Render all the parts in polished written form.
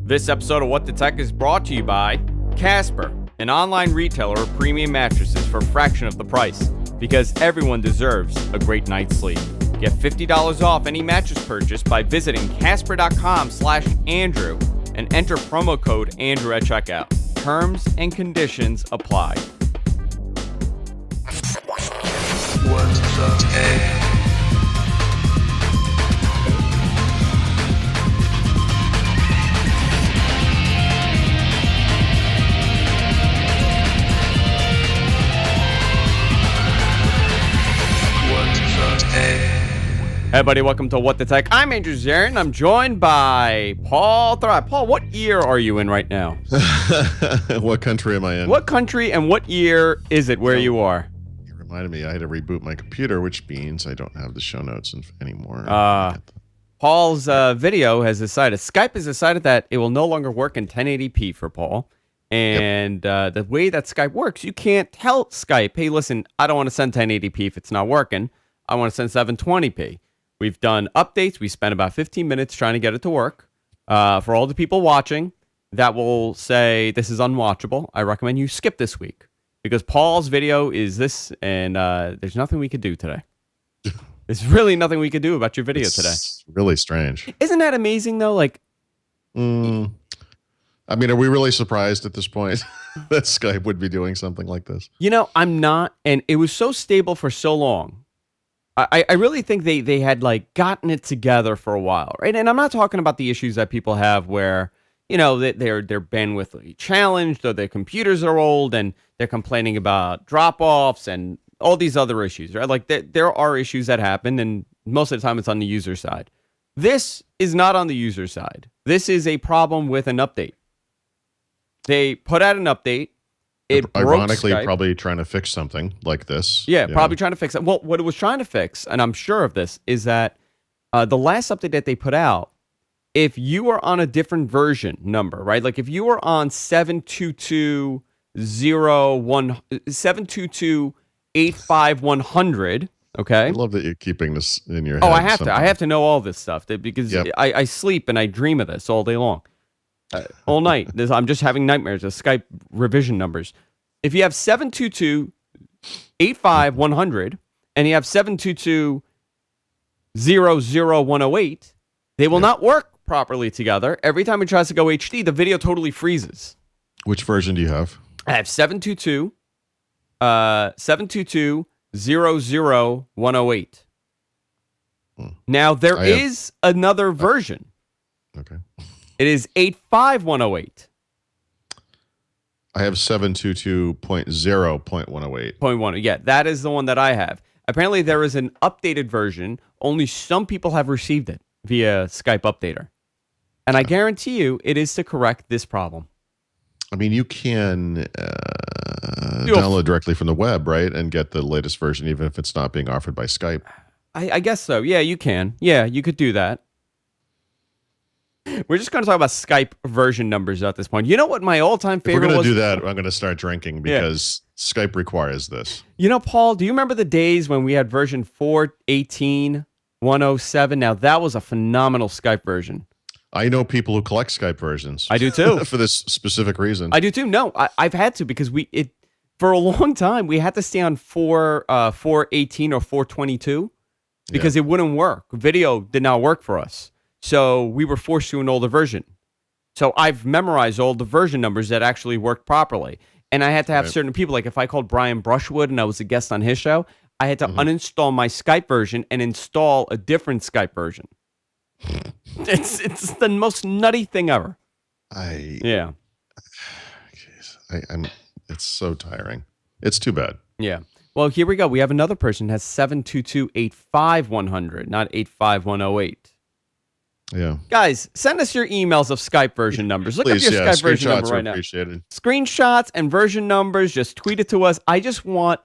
This episode of What the Tech is brought to you by Casper, an online retailer of premium mattresses for a fraction of the price, because everyone deserves a great night's sleep. Get $50 off any mattress purchase by visiting casper.com/Andrew and enter promo code Andrew at checkout. Terms and conditions apply. What the tech? Hey everybody, welcome to What the Tech. I'm Andrew Zarin. I'm joined by Paul Thrive. Paul, what year are you in right now? What country am I in? What country and what year is it where you are? You reminded me I had to reboot my computer, which means I don't have the show notes anymore. Paul's video has decided, Skype has decided that it will no longer work in 1080p for Paul. And the way that Skype works, you can't tell Skype, hey, listen, I don't want to send 1080p if it's not working. I want to send 720p. We've done updates. We spent about 15 minutes trying to get it to work. For all the people watching that will say this is unwatchable, I recommend you skip this week because Paul's video is this, and there's nothing we could do today. There's really nothing we could do about your video today. It's really strange. Isn't that amazing, though? Like, I mean, are we really surprised at this point that Skype would be doing something like this? You know, I'm not, and it was so stable for so long. I really think they had like gotten it together for a while, right? And I'm not talking about the issues that people have where, you know, they're bandwidth challenged or their computers are old and they're complaining about drop-offs and all these other issues, right? Like there are issues that happen, and most of the time it's on the user side. This is not on the user side. This is a problem with an update. They put out an update. It ironically broke Skype. Probably trying to fix something like this. Yeah, probably trying to fix it. Well, what it was trying to fix, and I'm sure of this, is that the last update that they put out, if you were on a different version number, right? Like if you were on 722.85100, okay? I love that you're keeping this in your head. Oh, I have to. I have to know all this stuff because Yep. I sleep and I dream of this all day long. All night. I'm just having nightmares of Skype revision numbers. If you have 722.85100 and you have 722.00108, they will not work properly together. Every time it tries to go HD, the video totally freezes. Which version do you have? I have 722.00108. Now, there is another version. Okay. It is 85108. I have 722.0.108. 0.1. Yeah, that is the one that I have. Apparently, there is an updated version. Only some people have received it via Skype Updater. And I guarantee you, it is to correct this problem. I mean, you can download directly from the web, right? And get the latest version, even if it's not being offered by Skype. I guess so. Yeah, you can. Yeah, you could do that. We're just going to talk about Skype version numbers at this point. You know what my all-time favorite was? If we're going to do that, I'm going to start drinking because Skype requires this. You know, Paul, do you remember the days when we had version 4.18.107? Now, that was a phenomenal Skype version. I know people who collect Skype versions. I do too. For this specific reason. I do too. No, I've had to because for a long time, we had to stay on 4.18 or 4.22 because it wouldn't work. Video did not work for us. So we were forced to an older version. So I've memorized all the version numbers that actually worked properly. And I had to have certain people, like if I called Brian Brushwood and I was a guest on his show, I had to uninstall my Skype version and install a different Skype version. It's the most nutty thing ever. It's so tiring. It's too bad. Yeah. Well, here we go. We have another person who has 722.85100, not 85108. Yeah. Guys, send us your emails of Skype version numbers. Look up your Skype version number right now. Appreciated. Screenshots and version numbers, just tweet it to us. I just want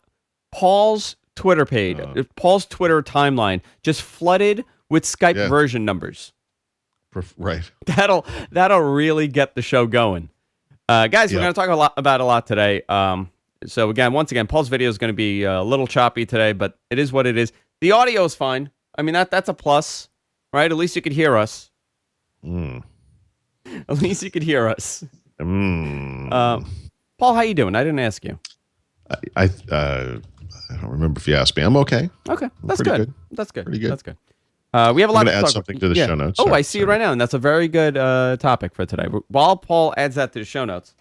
Paul's Twitter page, Paul's Twitter timeline, just flooded with Skype version numbers. Right. That'll really get the show going. Guys, we're going to talk about a lot today. So again, once again, Paul's video is going to be a little choppy today, but it is what it is. The audio is fine. I mean, that's a plus, right? At least you could hear us. At least you could hear us. Mm. Paul, how you doing? I didn't ask you. I don't remember if you asked me. I'm okay. Okay, I'm that's pretty good. good. That's good. Pretty good. That's good. We have a I'm lot going to to add talk something about. to the Yeah. show notes. Oh, Sorry, I see it right now, and that's a very good topic for today. While Paul adds that to the show notes,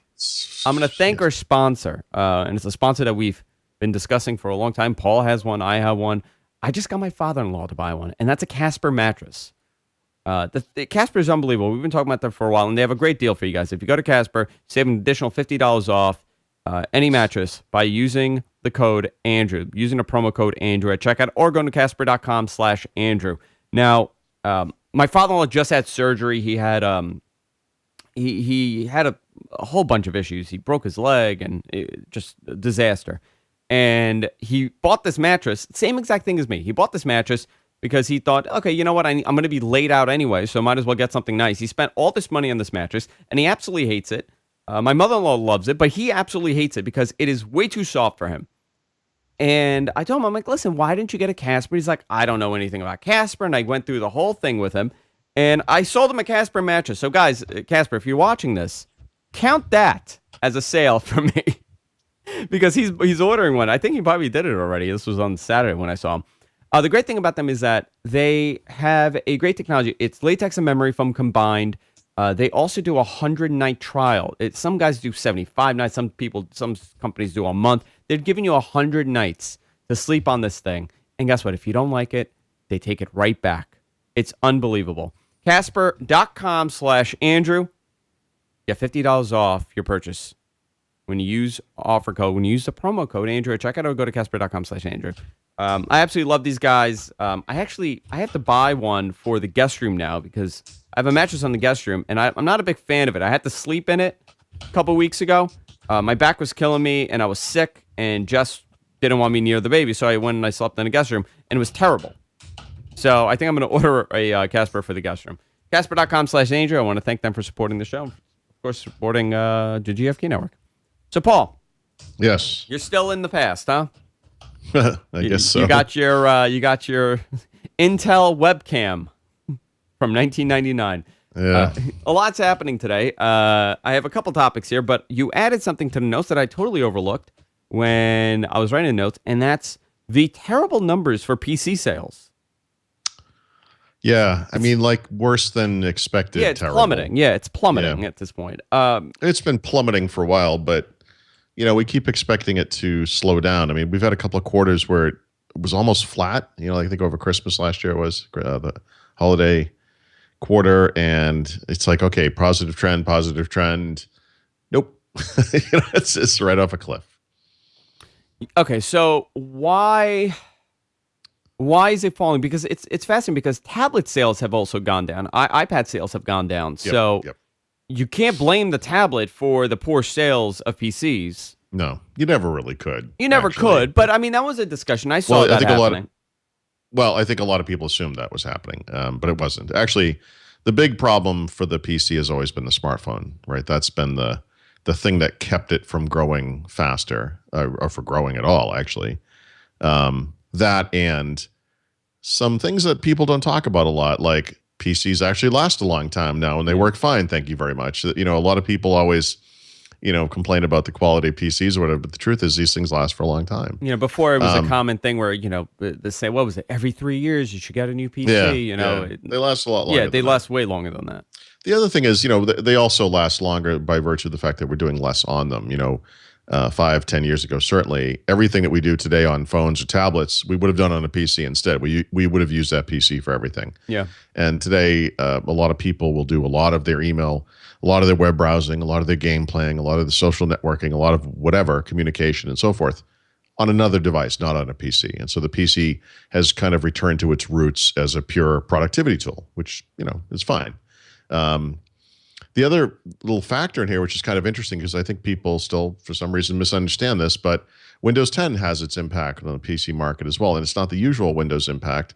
I'm going to thank Yes. our sponsor, and it's a sponsor that we've been discussing for a long time. Paul has one. I have one. I just got my father-in-law to buy one, and that's a Casper mattress. The Casper is unbelievable. We've been talking about them for a while, and they have a great deal for you guys. If you go to Casper, save an additional $50 off any mattress by using the code Andrew, using the promo code Andrew at checkout, or go to Casper.com/Andrew. Now, my father-in-law just had surgery. He had he had a whole bunch of issues. He broke his leg, and just a disaster. And he bought this mattress, same exact thing as me. He bought this mattress because he thought, okay, you know what? I'm going to be laid out anyway, so might as well get something nice. He spent all this money on this mattress, and he absolutely hates it. My mother-in-law loves it, but he absolutely hates it because it is way too soft for him. And I told him, I'm like, listen, why didn't you get a Casper? He's like, I don't know anything about Casper. And I went through the whole thing with him. And I sold him a Casper mattress. So, guys, Casper, if you're watching this, count that as a sale for me because he's ordering one. I think he probably did it already. This was on Saturday when I saw him. The great thing about them is that they have a great technology. It's latex and memory foam combined. They also do a 100-night trial. Some guys do 75 nights. Some companies do a month. They're giving you 100 nights to sleep on this thing. And guess what? If you don't like it, they take it right back. It's unbelievable. Casper.com/Andrew. Get $50 off your purchase when you use the promo code Andrew at checkout, or go to Casper.com/Andrew. I absolutely love these guys. I have to buy one for the guest room now because I have a mattress on the guest room, and I'm not a big fan of it. I had to sleep in it a couple weeks ago. My back was killing me, and I was sick, and Jess didn't want me near the baby, so I went and I slept in the guest room, and it was terrible. So I think I'm going to order a Casper for the guest room. Casper.com/Andrew. I want to thank them for supporting the show. Of course, supporting the GFK network. So, Paul. Yes. You're still in the past, huh? I guess so. You got your Intel webcam from 1999. Yeah. A lot's happening today. I have a couple topics here, but you added something to the notes that I totally overlooked when I was writing the notes, and that's the terrible numbers for PC sales. Yeah, I mean, like worse than expected. Yeah, it's terrible. plummeting. Yeah, it's plummeting at this point. It's been plummeting for a while, but we keep expecting it to slow down. I mean, we've had a couple of quarters where it was almost flat. I think over Christmas last year it was the holiday quarter, and it's like, okay, positive trend. Nope, it's right off a cliff. Okay, so why is it falling? Because it's fascinating because tablet sales have also gone down. iPad sales have gone down. So you can't blame the tablet for the poor sales of PCs. No, you never really could. You never could, but I mean, that was a discussion. I saw that happening. I think a lot of people assumed that was happening, but it wasn't. Actually, the big problem for the PC has always been the smartphone, right? That's been the thing that kept it from growing faster, or for growing at all, actually. That and some things that people don't talk about a lot, like PCs actually last a long time now and they work fine. Thank you very much. A lot of people always, complain about the quality of PCs or whatever, but the truth is these things last for a long time. Before it was a common thing where, they say, what was it? Every 3 years you should get a new PC. They last a lot longer. Yeah, they last way longer than that. The other thing is, they also last longer by virtue of the fact that we're doing less on them. 5-10 years ago, certainly everything that we do today on phones or tablets, we would have done on a PC instead. We would have used that PC for everything. Yeah. And today, a lot of people will do a lot of their email, a lot of their web browsing, a lot of their game playing, a lot of the social networking, a lot of whatever, communication and so forth on another device, not on a PC. And so the PC has kind of returned to its roots as a pure productivity tool, which, is fine. The other little factor in here, which is kind of interesting because I think people still, for some reason, misunderstand this, but Windows 10 has its impact on the PC market as well. And it's not the usual Windows impact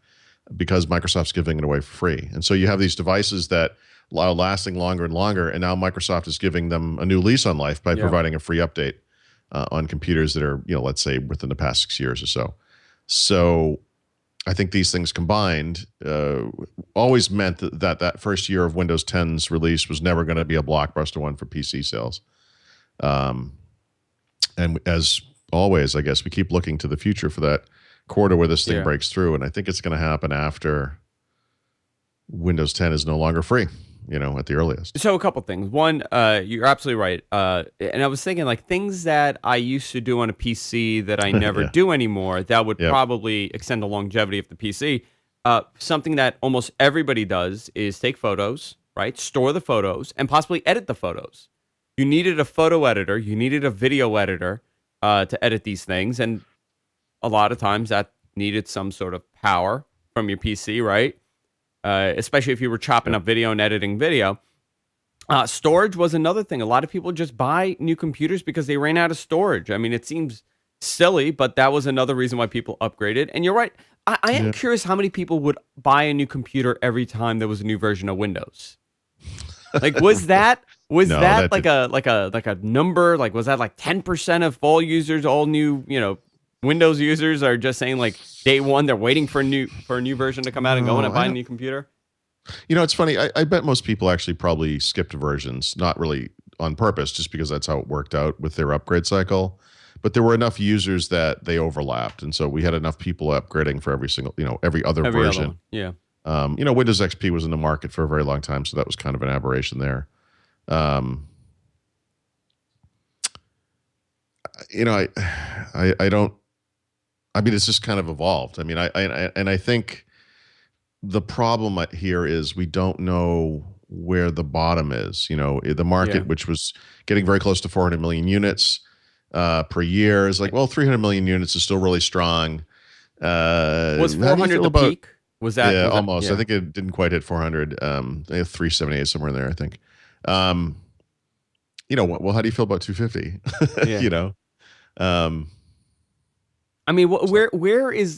because Microsoft's giving it away for free. And so you have these devices that are lasting longer and longer, and now Microsoft is giving them a new lease on life by providing a free update on computers that are, let's say, within the past 6 years or so. So I think these things combined always meant that first year of Windows 10's release was never going to be a blockbuster one for PC sales. And as always, I guess we keep looking to the future for that quarter where this thing breaks through. And I think it's going to happen after Windows 10 is no longer free, at the earliest. So a couple things. One, you're absolutely right. And I was thinking like things that I used to do on a PC that I never do anymore, that would probably extend the longevity of the PC. Something that almost everybody does is take photos, right? Store the photos and possibly edit the photos. You needed a photo editor. You needed a video editor to edit these things. And a lot of times that needed some sort of power from your PC, right? Especially if you were chopping up video and editing video. Storage was another thing. A lot of people just buy new computers because they ran out of storage. I mean, it seems silly, but that was another reason why people upgraded. And you're right. I am curious how many people would buy a new computer every time there was a new version of Windows. Like, was that like a number? Like, was that like 10% of all users, all new, Windows users are just saying like day one they're waiting for a new version to come out and go and buy a new computer? It's funny. I bet most people actually probably skipped versions, not really on purpose, just because that's how it worked out with their upgrade cycle. But there were enough users that they overlapped, and so we had enough people upgrading for every single, every other version. Windows XP was in the market for a very long time, so that was kind of an aberration there. I don't. I mean, it's just kind of evolved. I mean, I think the problem here is we don't know where the bottom is. The market, which was getting very close to 400 million units per year, is like, well, 300 million units is still really strong. Was 400 the peak? Was that? Yeah, almost. I think it didn't quite hit 400. 378 somewhere in there, I think. Well, how do you feel about 250? I mean, where is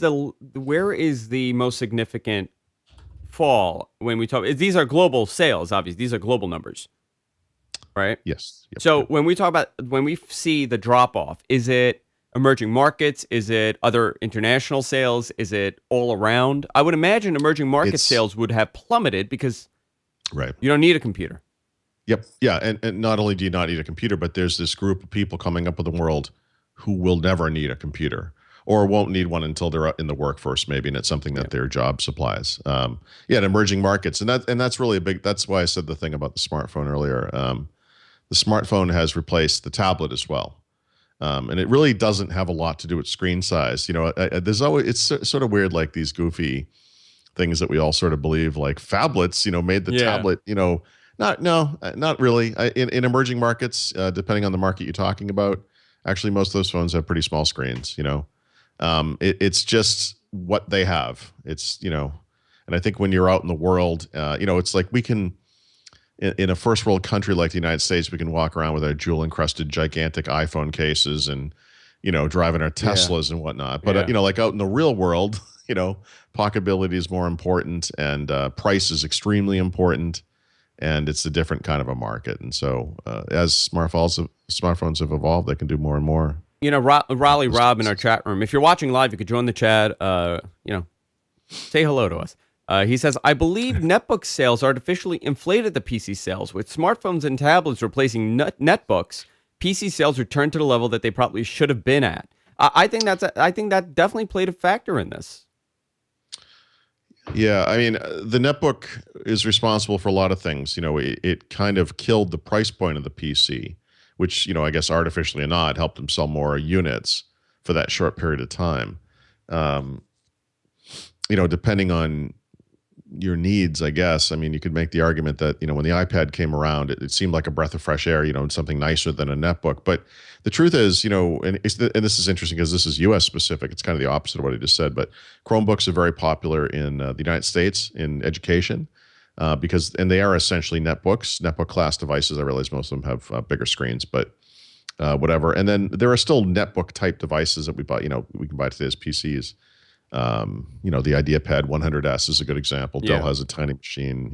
the most significant fall when we talk? These are global sales, obviously. These are global numbers, right? Yes. Yep. So when we see the drop off, is it emerging markets? Is it other international sales? Is it all around? I would imagine emerging market sales would have plummeted because you don't need a computer. Yep. Yeah. And not only do you not need a computer, but there's this group of people coming up in the world who will never need a computer or won't need one until they're in the workforce, maybe, and it's something that their job supplies. In emerging markets. And that's really that's why I said the thing about the smartphone earlier. The smartphone has replaced the tablet as well. And it really doesn't have a lot to do with screen size. There's always, it's sort of weird, like these goofy things that we all sort of believe, like phablets, made the tablet, not really. In emerging markets, depending on the market you're talking about, actually most of those phones have pretty small screens, it's just what they have. It's, and I think when you're out in the world, it's like we can, in a first world country like the United States, we can walk around with our jewel encrusted gigantic iPhone cases and, driving our Teslas and whatnot. But, like out in the real world, pocketability is more important and price is extremely important. And it's a different kind of a market. And so as smartphones have evolved, they can do more and more. Raleigh Rob in our chat room, if you're watching live, you could join the chat, say hello to us. He says, I believe netbook sales artificially inflated the PC sales. With smartphones and tablets replacing netbooks, PC sales returned to the level that they probably should have been at. I think that definitely played a factor in this. Yeah, I mean, the netbook is responsible for a lot of things. It kind of killed the price point of the PC, which, I guess artificially or not, helped them sell more units for that short period of time. Depending on your needs, I guess. I mean, you could make the argument that, when the iPad came around, it seemed like a breath of fresh air, and something nicer than a netbook. But the truth is, and this is interesting because this is US specific. It's kind of the opposite of what I just said. But Chromebooks are very popular in the United States in education because they are essentially netbook class devices. I realize most of them have bigger screens, but whatever. And then there are still netbook type devices that we buy, we can buy today as PCs. The IdeaPad 100S is a good example. Dell has a tiny machine,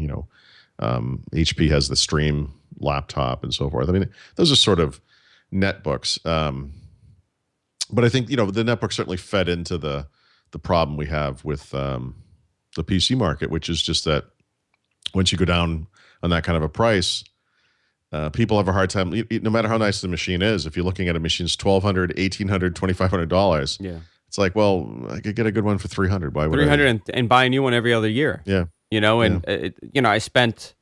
HP has the Stream laptop and so forth. I mean, those are sort of netbooks. But I think, the netbook certainly fed into the the problem we have with the PC market, which is just that once you go down on that kind of a price, people have a hard time. No matter how nice the machine is, if you're looking at a machine's $1,200, $1,800, $2,500, Yeah. it's like, well, I could get a good one for $300. Why would 300 and buy a new one every other year. Yeah. You know, and I spent,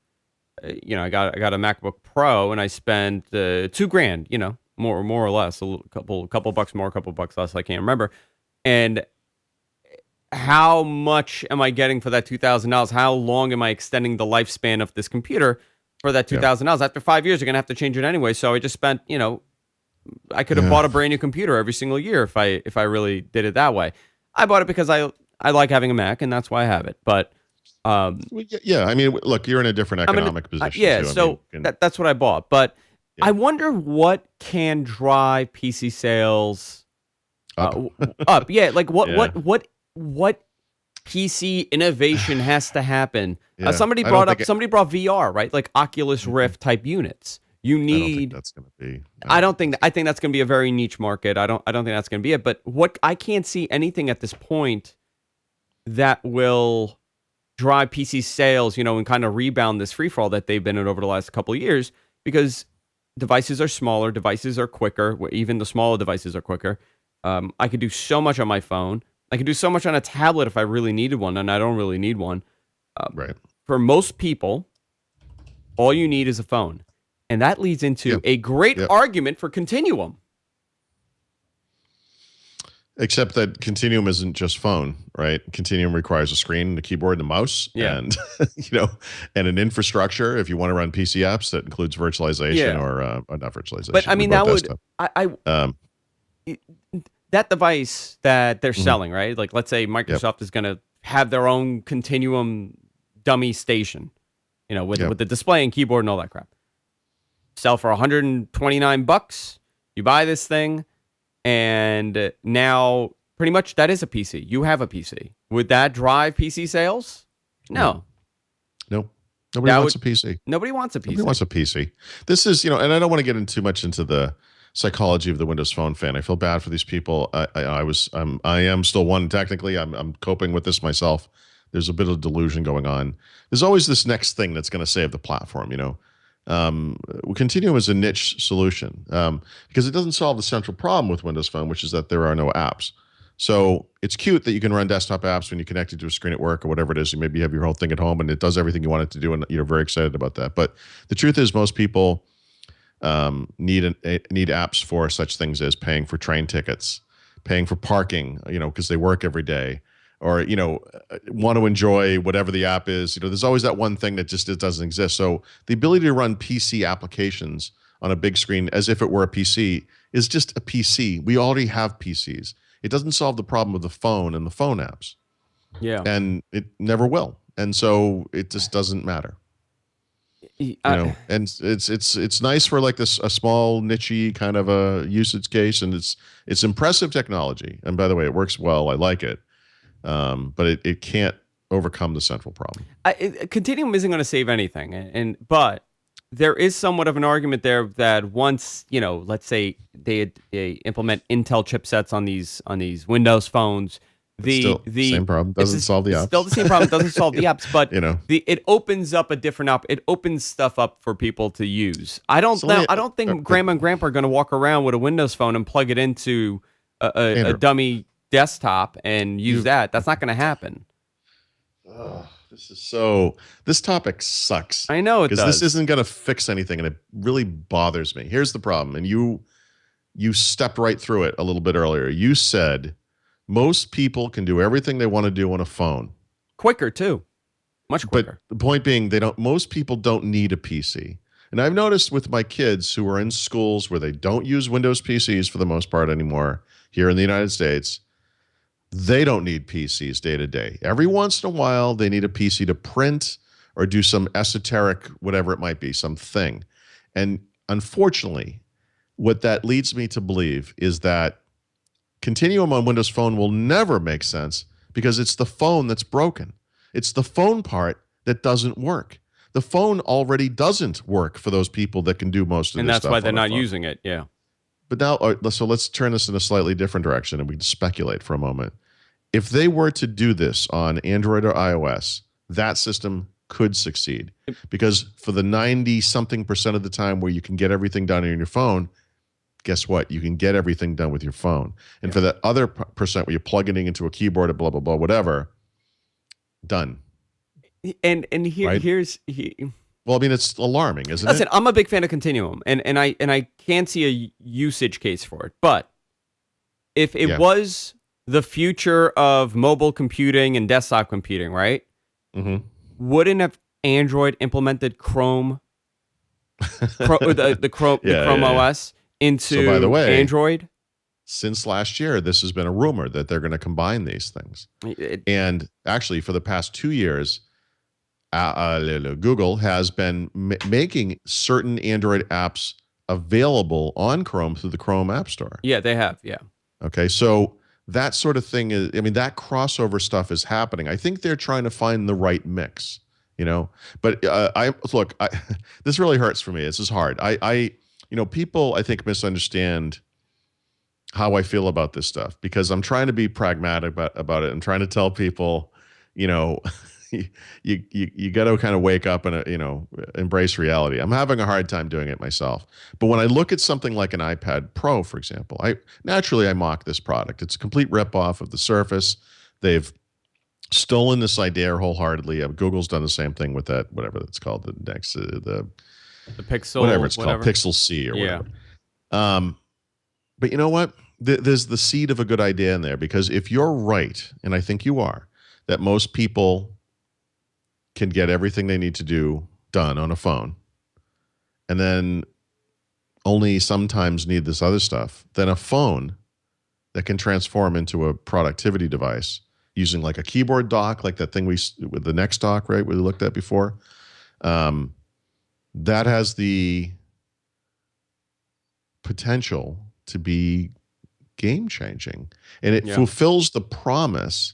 I got a MacBook Pro, and I spent $2,000. You know, more or less, couple bucks more, couple bucks less. I can't remember. And how much am I getting for that $2,000? How long am I extending the lifespan of this computer for that $2,000? After 5 years, you're gonna have to change it anyway. So I just spent, I could have bought a brand new computer every single year if I really did it that way. I bought it because I like having a Mac, and that's why I have it. But yeah, I mean, look, you're in a different economic position. Yeah, too. so that's what I bought. But I wonder what can drive PC sales up. Yeah, like what PC innovation has to happen? Yeah, Somebody brought VR, right? Like Oculus Rift type units. You need. I don't think that's going to be. I think that's going to be a very niche market. I don't think that's going to be it. But I can't see anything at this point that will drive PC sales, and kind of rebound this free for all that they've been in over the last couple of years, because devices are smaller, devices are quicker. Even the smaller devices are quicker. I could do so much on my phone. I could do so much on a tablet if I really needed one, and I don't really need one. Right. For most people, all you need is a phone. And that leads into a great argument for Continuum. Except that Continuum isn't just phone, right? Continuum requires a screen, a keyboard, and a mouse, and and an infrastructure. If you want to run PC apps, that includes virtualization or not virtualization. But I mean, that would that device that they're selling, right? Like, let's say Microsoft is going to have their own Continuum dummy station, with the display and keyboard and all that crap. Sell for $129. You buy this thing, and now pretty much that is a PC. You have a PC. Would that drive PC sales? No. Nobody wants a PC. Nobody wants a PC. Nobody wants a PC. This is, and I don't want to get too much into the psychology of the Windows Phone fan. I feel bad for these people. I am still one technically. I'm coping with this myself. There's a bit of delusion going on. There's always this next thing that's going to save the platform. Continuum is a niche solution because it doesn't solve the central problem with Windows Phone, which is that there are no apps. So it's cute that you can run desktop apps when you connect it to a screen at work or whatever it is. You maybe have your whole thing at home and it does everything you want it to do, and you're very excited about that. But the truth is, most people need apps for such things as paying for train tickets, paying for parking, because they work every day, or want to enjoy whatever the app is. There's always that one thing that just doesn't exist. So the ability to run PC applications on a big screen as if it were a PC is just a PC. We already have PCs. It doesn't solve the problem of the phone and the phone apps. Yeah, and it never will. And so it just doesn't matter. And it's nice for like a small niche kind of a usage case, and it's impressive technology. And by the way, it works well. I like it. But it can't overcome the central problem. Continuum isn't going to save anything, but there is somewhat of an argument there that once let's say they implement Intel chipsets on these Windows phones, the same problem doesn't solve the apps. Still the same problem doesn't solve the apps, but it opens up a different it opens stuff up for people to use. I don't think Grandma and Grandpa are going to walk around with a Windows phone and plug it into a dummy desktop and use that. That's not going to happen. This topic sucks. I know it does. Because this isn't going to fix anything, and it really bothers me. Here's the problem, and you stepped right through it a little bit earlier. You said most people can do everything they want to do on a phone. Quicker too. Much quicker. But the point being, most people don't need a PC. And I've noticed with my kids who are in schools where they don't use Windows PCs for the most part anymore here in the United States, they don't need PCs day to day. Every once in a while, they need a PC to print or do some esoteric, whatever it might be, something. And unfortunately, what that leads me to believe is that Continuum on Windows Phone will never make sense because it's the phone that's broken. It's the phone part that doesn't work. The phone already doesn't work for those people that can do most of this stuff. And that's why they're not using it, yeah. But now, so let's turn this in a slightly different direction, and we can speculate for a moment. if they were to do this on Android or iOS, that system could succeed because for the 90 something percent of the time where you can get everything done on your phone, guess what? You can get everything done with your phone. And for that other percent where you're plugging it into a keyboard or blah, blah, blah, whatever, done. And Right? Well, I mean, it's alarming, isn't listen, it? I'm a big fan of Continuum, and I can see a usage case for it. But if it was the future of mobile computing and desktop computing, right? Mm-hmm. Wouldn't have Android implemented Chrome, the Chrome OS into So, by the way, Android? Since last year, this has been a rumor that they're going to combine these things. And actually, for the past 2 years, Google has been making certain Android apps available on Chrome through the Chrome App Store. Yeah, they have. Yeah. Okay, so that sort of thing is, I mean, that crossover stuff is happening. I think they're trying to find the right mix, you know. But this really hurts for me. This is hard. People I think misunderstand how I feel about this stuff because I'm trying to be pragmatic about it. I'm trying to tell people, you know, you got to kind of wake up and embrace reality. I'm having a hard time doing it myself. But when I look at something like an iPad Pro, for example, I mock this product. It's a complete ripoff of the Surface. They've stolen this idea wholeheartedly. Google's done the same thing with that, whatever it's called, the Pixel, whatever it's called, Pixel C or whatever. But you know what? There's the seed of a good idea in there because if you're right, and I think you are, that most people can get everything they need to do done on a phone and then only sometimes need this other stuff, then a phone that can transform into a productivity device using like a keyboard dock, like that thing with the Next dock, right, we looked at before, that has the potential to be game-changing. And it fulfills the promise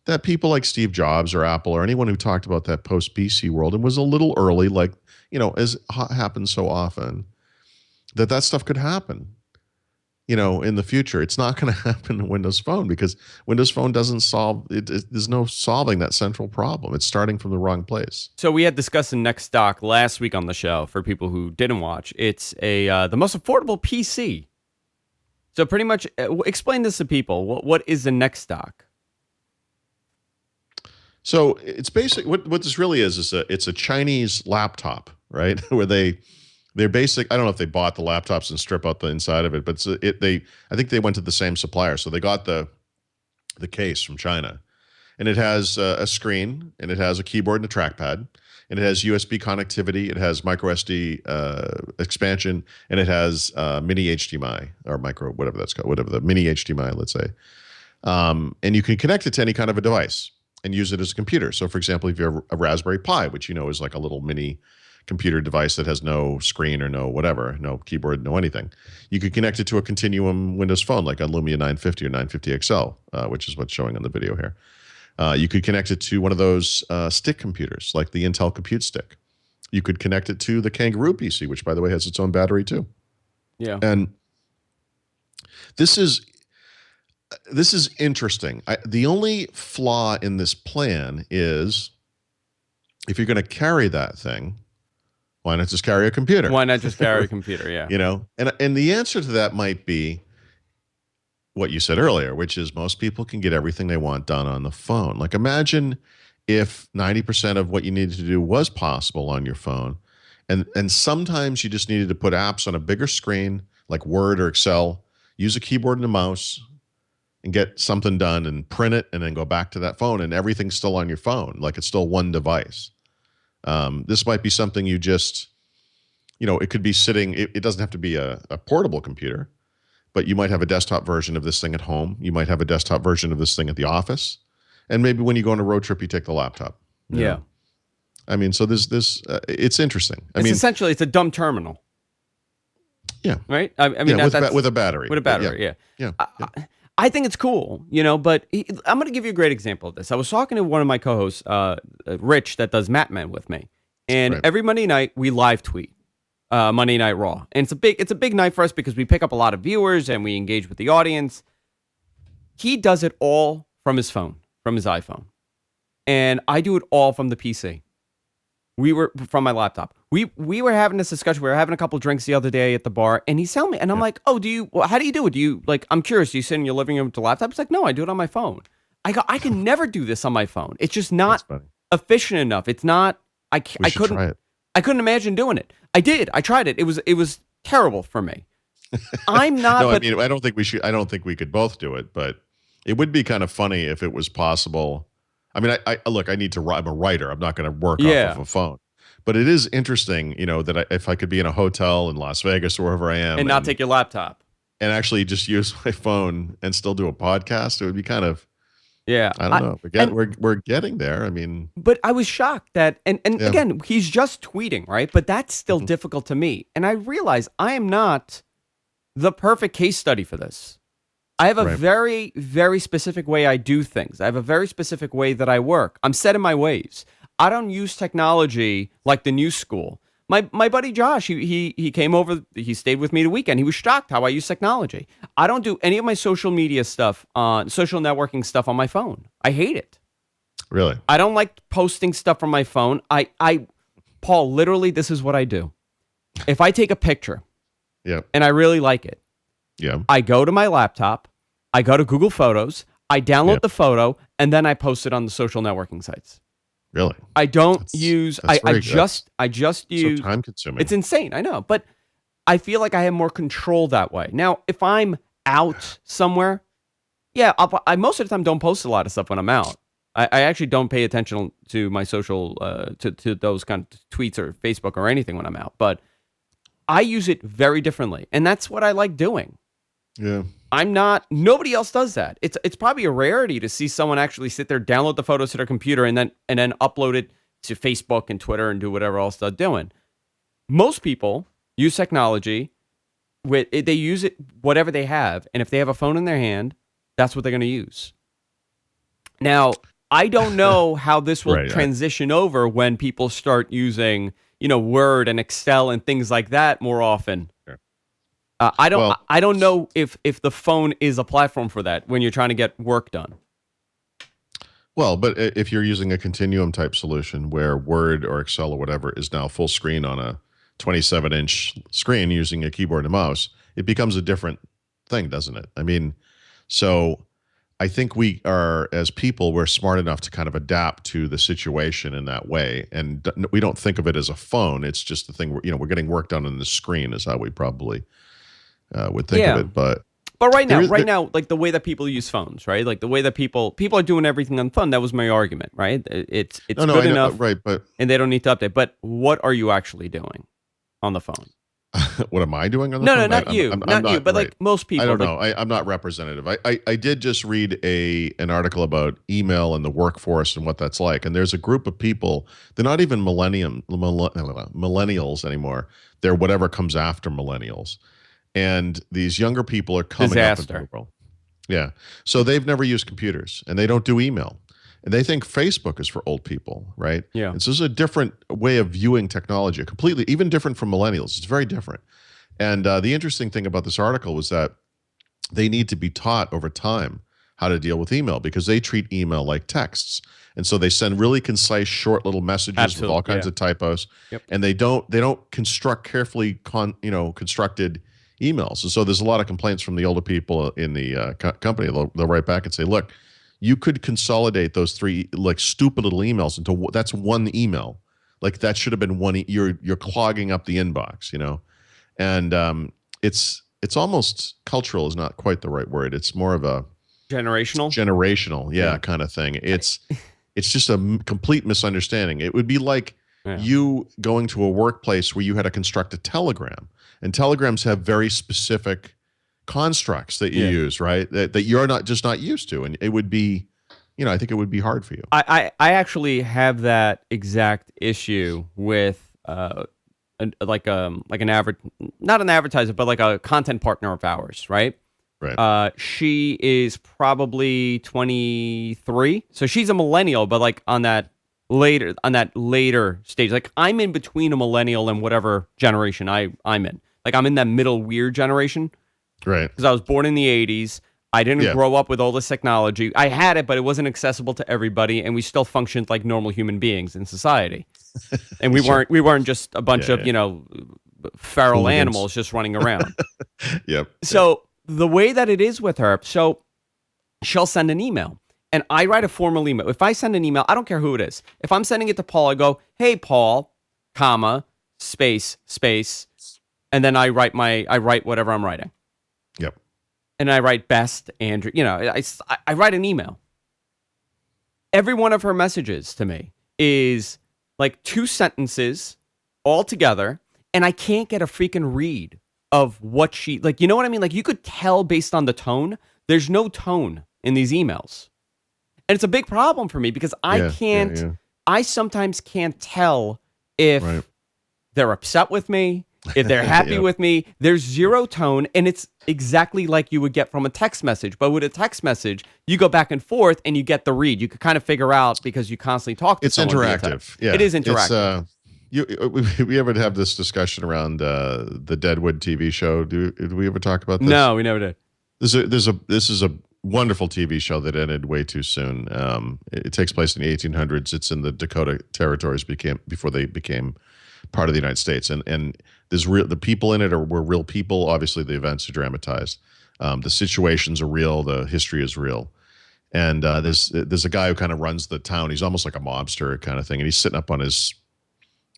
that people like Steve Jobs or Apple or anyone who talked about that post-PC world and was a little early, like, as happens so often, that stuff could happen, in the future. It's not going to happen in Windows Phone because Windows Phone doesn't solve it. There's no solving that central problem. It's starting from the wrong place. So we had discussed the Next Dock last week on the show for people who didn't watch. It's the most affordable PC. So pretty much explain this to people. What is the Next Dock? So it's basically what this really is it's a Chinese laptop, right? Where they're basic. I don't know if they bought the laptops and strip out the inside of it, but I think they went to the same supplier, so they got the case from China, and it has a screen, and it has a keyboard and a trackpad, and it has USB connectivity, it has micro SD expansion, and it has mini HDMI or micro whatever that's called, whatever the mini HDMI, let's say, and you can connect it to any kind of a device and use it as a computer. So, for example, if you have a Raspberry Pi, which is like a little mini computer device that has no screen or no whatever, no keyboard, no anything, you could connect it to a Continuum Windows Phone like a Lumia 950 or 950 XL, which is what's showing on the video here. You could connect it to one of those stick computers like the Intel Compute Stick. You could connect it to the Kangaroo PC, which, by the way, has its own battery too. Yeah. And this is interesting. The only flaw in this plan is if you're going to carry that thing, why not just carry a computer? Why not just carry a computer? Yeah. And the answer to that might be what you said earlier, which is most people can get everything they want done on the phone. Like imagine if 90% of what you needed to do was possible on your phone. And sometimes you just needed to put apps on a bigger screen like Word or Excel, use a keyboard and a mouse, and get something done and print it and then go back to that phone and everything's still on your phone. Like it's still one device. This might be something you just, it could be sitting, it doesn't have to be a portable computer, but you might have a desktop version of this thing at home. You might have a desktop version of this thing at the office. And maybe when you go on a road trip, you take the laptop. Yeah. I mean, so it's interesting. Essentially, it's a dumb terminal. Yeah. Right? I mean, with a battery. With a battery, yeah. I think it's cool, but I'm going to give you a great example of this. I was talking to one of my co-hosts, Rich, that does Map Men with me, and every Monday night we live tweet Monday Night Raw, and it's a big night for us because we pick up a lot of viewers and we engage with the audience. He does it all from his phone, from his iPhone. And I do it all from the PC. We were from my laptop. We were having this discussion. We were having a couple drinks the other day at the bar, and he's telling me, and I'm like, "Oh, how do you do it? Do you like? I'm curious. Do you sit in your living room with the laptop?" He's like, "No, I do it on my phone." I go, "I can never do this on my phone. It's just not efficient enough. It's not. I couldn't. Try it. I couldn't imagine doing it. I did. I tried it. It was terrible for me. I'm not. No, but, I mean, I don't think we should. I don't think we could both do it, but it would be kind of funny if it was possible. I mean, I look. I need to. I'm a writer. I'm not going to work off of a phone. But it is interesting, that if I could be in a hotel in Las Vegas or wherever I am, and not take your laptop, and actually just use my phone and still do a podcast, it would be kind of. Yeah, I don't know. We're getting there. I mean, but I was shocked that, and again, he's just tweeting, right? But that's still difficult to me, and I realize I am not the perfect case study for this. I have a very, very specific way I do things. I have a very specific way that I work. I'm set in my ways. I don't use technology like the new school. My buddy Josh, he came over, he stayed with me the weekend. He was shocked how I use technology. I don't do any of my social media stuff, social networking stuff on my phone. I hate it. Really? I don't like posting stuff from my phone. Paul, literally, this is what I do. If I take a picture and I really like it, I go to my laptop, I go to Google Photos, I download the photo, and then I post it on the social networking sites. Really? I don't use. I just use. So time consuming. It's insane. I know, but I feel like I have more control that way. Now, if I'm out somewhere, I most of the time don't post a lot of stuff when I'm out. I actually don't pay attention to my social to those kind of tweets or Facebook or anything when I'm out. But I use it very differently, and that's what I like doing. Yeah. I'm not. Nobody else does that. It's probably a rarity to see someone actually sit there, download the photos to their computer, and then upload it to Facebook and Twitter and do whatever else they're doing. Most people use technology. They use it whatever they have, and if they have a phone in their hand, that's what they're going to use. Now, I don't know how this will transition over when people start using, Word and Excel and things like that more often. Sure. I don't know if the phone is a platform for that when you're trying to get work done. Well, but if you're using a continuum type solution where Word or Excel or whatever is now full screen on a 27-inch screen using a keyboard and mouse, it becomes a different thing, doesn't it? I mean, so I think we are, as people, we're smart enough to kind of adapt to the situation in that way. And we don't think of it as a phone. It's just the thing, we're getting work done on the screen is how we probably would think of it, but right now, like the way that people use phones, right? Like the way that people are doing everything on the phone. That was my argument, right? It's good enough, right? But and they don't need to update. But what are you actually doing on the phone? What am I doing on the phone? No, not you, not you, but like most people. I don't know. I'm not representative. I did just read an article about email and the workforce and what that's like. And there's a group of people. They're not even millennials anymore. They're whatever comes after millennials. And these younger people are coming up into the world. Yeah. So they've never used computers and they don't do email. And they think Facebook is for old people, right? Yeah. And so this is a different way of viewing technology, completely, even different from millennials. It's very different. And the interesting thing about this article was that they need to be taught over time how to deal with email because they treat email like texts. And so they send really concise, short little messages with all kinds of typos. Yep. And they don't construct carefully constructed emails. And so there's a lot of complaints from the older people in the company. They'll write back and say, look, you could consolidate those three like stupid little emails into that's one email. Like that should have been one. You're clogging up the inbox, and it's almost cultural is not quite the right word. It's more of a generational, kind of thing. It's just a complete misunderstanding. It would be like you going to a workplace where you had to construct a telegram, and telegrams have very specific constructs that you use, right? That you're not used to, and it would be, I think it would be hard for you. I actually have that exact issue with like an not an advertiser, but like a content partner of ours, right? Right. She is probably 23, so she's a millennial, but like on that later stage. Like I'm in between a millennial and whatever generation I'm in. Like I'm in that middle weird generation. Right. Because I was born in the 80s. I didn't Yeah. grow up with all this technology. I had it, but it wasn't accessible to everybody, and we still functioned like normal human beings in society. And Sure. we weren't just a bunch Yeah, of, yeah. feral Hooligans. animals just running around. Yep. Yep. So the way that it is with her, so she'll send an email. And I write a formal email. If I send an email, I don't care who it is. If I'm sending it to Paul, I go, "Hey Paul, comma, space, and then I write whatever I'm writing. Yep. And I write best Andrew, I write an email. Every one of her messages to me is like 2 sentences all together, and I can't get a freaking read of what she, like, you know what I mean? Like, you could tell based on the tone. There's no tone in these emails. And it's a big problem for me because I sometimes can't tell if Right. they're upset with me, if they're happy with me. There's zero tone, and it's exactly like you would get from a text message. But with a text message, you go back and forth and you get the read. You could kind of figure out because you constantly talk to It's someone via interactive. text. Yeah. It is interactive. We ever have this discussion around the Deadwood TV show? Did we ever talk about this? No, we never did. This is a wonderful TV show that ended way too soon. It takes place in the 1800s. It's in the Dakota territories before they became part of the United States, and the people in it were real people. Obviously, the events are dramatized. The situations are real. The history is real. And there's a guy who kind of runs the town. He's almost like a mobster kind of thing, and he's sitting up on his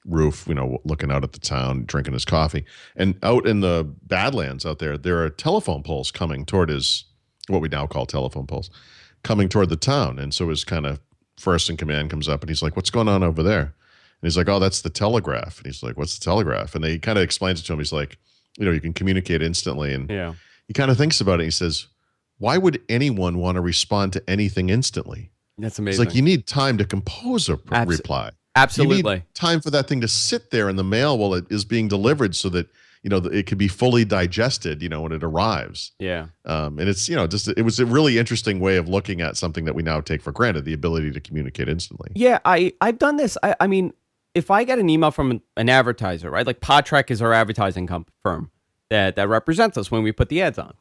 roof, looking out at the town, drinking his coffee. And out in the Badlands out there are telephone poles coming toward what we now call telephone poles, coming toward the town. And so his kind of first in command comes up and he's like, "What's going on over there?" And he's like, "Oh, that's the telegraph." And he's like, "What's the telegraph?" And he kind of explains it to him. He's like, you can communicate instantly. And Yeah. he kind of thinks about it. He says, "Why would anyone want to respond to anything instantly?" That's It's amazing. like, you need time to compose a reply. Absolutely. You need time for that thing to sit there in the mail while it is being delivered so that, it could be fully digested, when it arrives. Yeah. And it's, it was a really interesting way of looking at something that we now take for granted, the ability to communicate instantly. Yeah, I've done this. I mean, if I get an email from an advertiser, right? Like Podtrek is our advertising I'm that represents us when we put the ads on.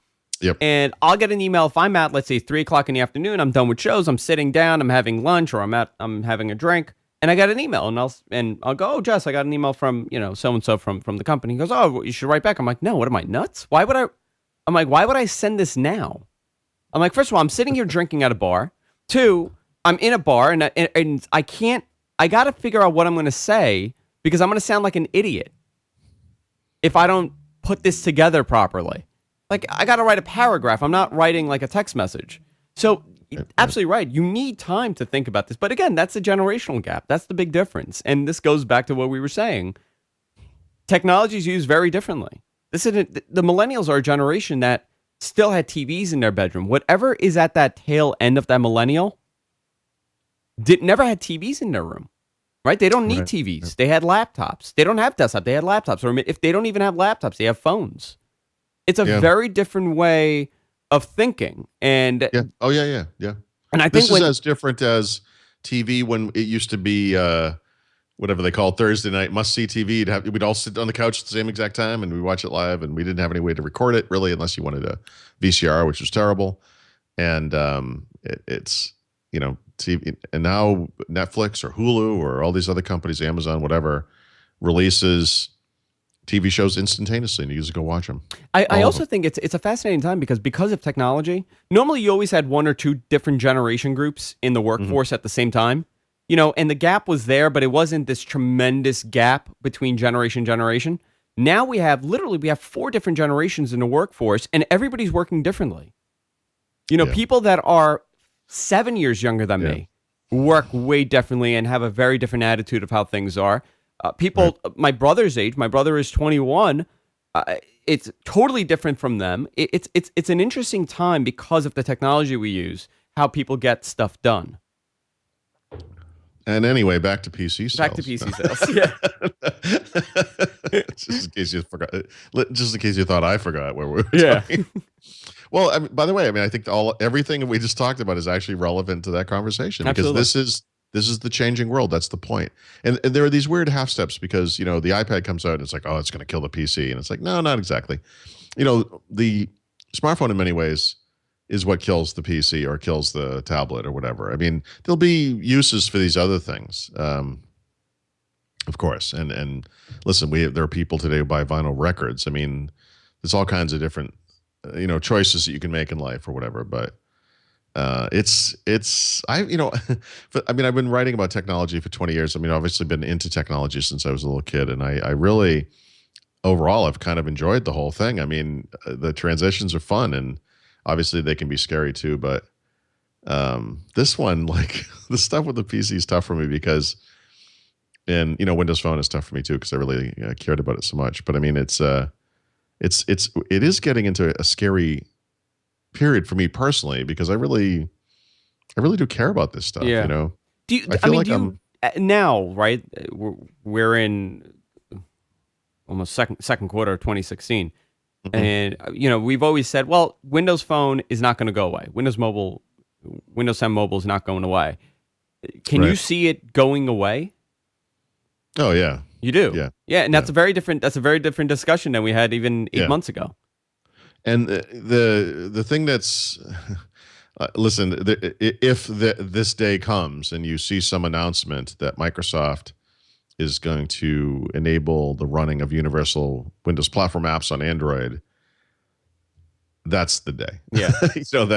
Yep. And I'll get an email if I'm at, let's say, 3:00 in the afternoon. I'm done with shows. I'm sitting down. I'm having lunch, or I'm having a drink, and I got an email, and I'll go, "Oh, Jess, I got an email from so and so from the company." He goes, "Oh, you should write back." I'm like, "No, what am I, nuts? Why would I?" I'm like, "Why would I send this now?" I'm like, first of all, I'm sitting here drinking at a bar. 2, I'm in a bar, and I can't. I got to figure out what I'm going to say because I'm going to sound like an idiot if I don't put this together properly. Like, I got to write a paragraph. I'm not writing like a text message. So, absolutely right. You need time to think about this. But again, that's a generational gap. That's the big difference. And this goes back to what we were saying. Technology is used very differently. The millennials are a generation that still had TVs in their bedroom. Whatever is at that tail end of that millennial never had TVs in their room. Right? They don't need Right. TVs. They had laptops. They don't have desktop. They had laptops. Or if they don't even have laptops, they have phones. It's a very different way of thinking. And Yeah. Oh, yeah. and I think This is as different as TV when it used to be whatever they call Thursday night must-see TV. We'd all sit on the couch at the same exact time, and we watch it live, and we didn't have any way to record it, really, unless you wanted a VCR, which was terrible. And it's, TV. And now Netflix or Hulu or all these other companies, Amazon, whatever, releases TV shows instantaneously, and you just go watch them. I also think it's a fascinating time because of technology. Normally, you always had 1 or 2 different generation groups in the workforce at the same time, and the gap was there, but it wasn't this tremendous gap between generation. Now we have 4 different generations in the workforce, and everybody's working differently. People that are 7 years younger than me work way differently and have a very different attitude of how things are. People, my brother's age, my brother is 21. It's totally different from them. It's an interesting time because of the technology we use, how people get stuff done. And anyway, back to PC sales. Back to PC sales. Yeah. Just in case you forgot. Just in case you thought I forgot where we were Yeah. talking. Well, by the way, I think everything we just talked about is actually relevant to that conversation. Absolutely. Because this is the changing world. That's the point. And there are these weird half steps because, the iPad comes out and it's like, oh, it's going to kill the PC. And it's like, no, not exactly. The smartphone in many ways is what kills the PC or kills the tablet or whatever. I mean, there'll be uses for these other things, of course. And listen, there are people today who buy vinyl records. I mean, there's all kinds of different choices that you can make in life or whatever. But it's I I mean, I've been writing about technology for 20 years. I mean, obviously been into technology since I was a little kid, and I really overall I've kind of enjoyed the whole thing. I mean, the transitions are fun, and obviously they can be scary too. But this one, like the stuff with the PC is tough for me because, and Windows Phone is tough for me too because I really cared about it so much. But I mean, it is getting into a scary period for me personally because I really do care about this stuff. Yeah. Do you? I feel like I'm now, right? We're in almost second quarter of 2016, and we've always said, well, Windows Phone is not going to go away. Windows 10 Mobile is not going away. Can you see it going away? Oh yeah, you do. Yeah, and that's a very different discussion than we had even 8 months ago. And the thing that's listen, if this day comes and you see some announcement that Microsoft is going to enable the running of universal Windows platform apps on Android, that's the day. Yeah,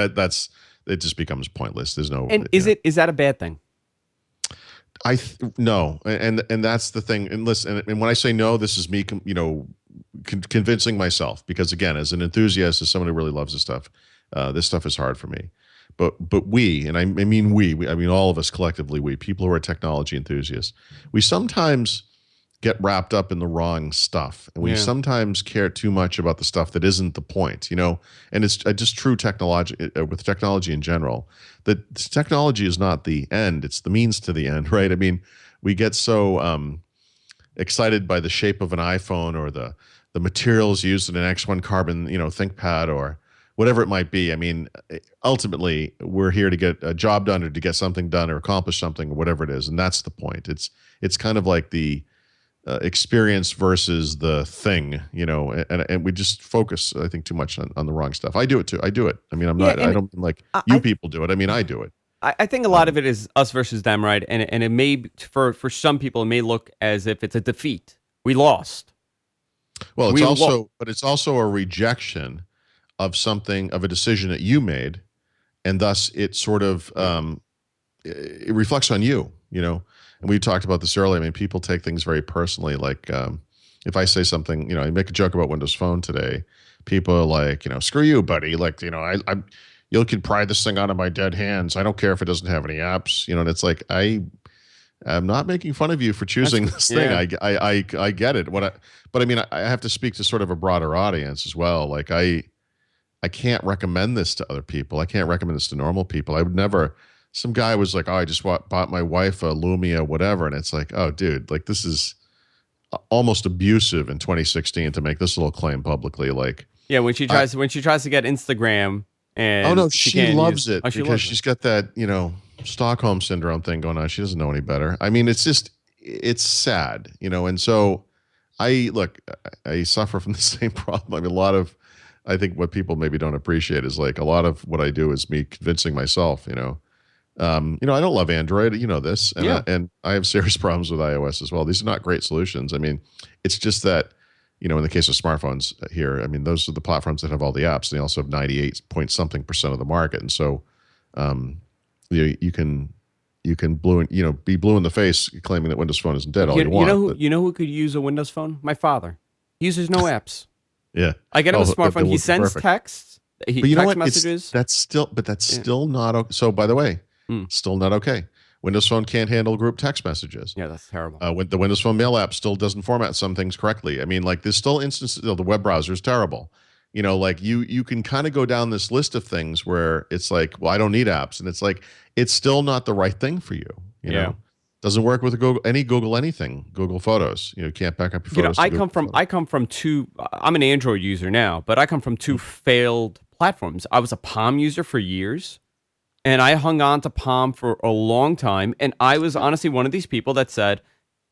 that's it. Just becomes pointless. There's no. And is that a bad thing? No, and that's the thing. And listen, and when I say no, this is me, convincing myself, because again, as an enthusiast, as someone who really loves this stuff is hard for me. But we, and I mean I mean all of us collectively, we people who are technology enthusiasts, we sometimes get wrapped up in the wrong stuff, and we sometimes care too much about the stuff that isn't the point, and it's just true with technology in general, that technology is not the end, it's the means to the end, right? I mean, we get so excited by the shape of an iPhone or the materials used in an X1 carbon, ThinkPad or whatever it might be. I mean, ultimately, we're here to get a job done or to get something done or accomplish something or whatever it is, and that's the point. It's kind of like the experience versus the thing, and we just focus, I think, too much on the wrong stuff. I do it too. I do it. I mean, I don't like people do it. I mean, I do it. I think a lot of it is us versus them, right? And it may, for some people, it may look as if it's a defeat. We lost. Well, it's also a rejection of a decision that you made, and thus it sort of it reflects on you, And we talked about this earlier. I mean, people take things very personally. Like if I say something, I make a joke about Windows Phone today, people are like, screw you, buddy. Like, you can pry this thing out of my dead hands. I don't care if it doesn't have any apps, and it's like, I'm not making fun of you for choosing this thing. I get it. But I mean, I have to speak to sort of a broader audience as well. Like I can't recommend this to other people. I can't recommend this to normal people. I would never. Some guy was like, "Oh, I just bought my wife a Lumia, whatever," and it's like, "Oh, dude, like this is almost abusive in 2016 to make this little claim publicly." Like, yeah, when she tries to get Instagram, and oh no, she loves it because she's got that Stockholm syndrome thing going on. She doesn't know any better. I mean, it's sad, and so I suffer from the same problem. I mean, I think what people maybe don't appreciate is like a lot of what I do is me convincing myself, I don't love Android, this, and I have serious problems with iOS as well. These are not great solutions. I mean, it's just that, in the case of smartphones here, I mean, those are the platforms that have all the apps. They also have 98 point something % of the market. And so, you can be blue in the face claiming that Windows Phone isn't dead all you want. You know who could use a Windows Phone? My father. He uses no apps. Yeah. I get him a smartphone. He sends texts. But you know what? Messages. That's still not okay. So by the way, still not okay. Windows Phone can't handle group text messages. Yeah, that's terrible. With the Windows Phone mail app still doesn't format some things correctly. I mean, like there's still instances, the web browser is terrible. Like you can kind of go down this list of things where it's like, well, I don't need apps. And it's like, it's still not the right thing for you. You know, doesn't work with Google anything, Google Photos. You can't back up your photos. I come from two, I'm an Android user now, but I come from two failed platforms. I was a Palm user for years. And I hung on to Palm for a long time. And I was honestly one of these people that said,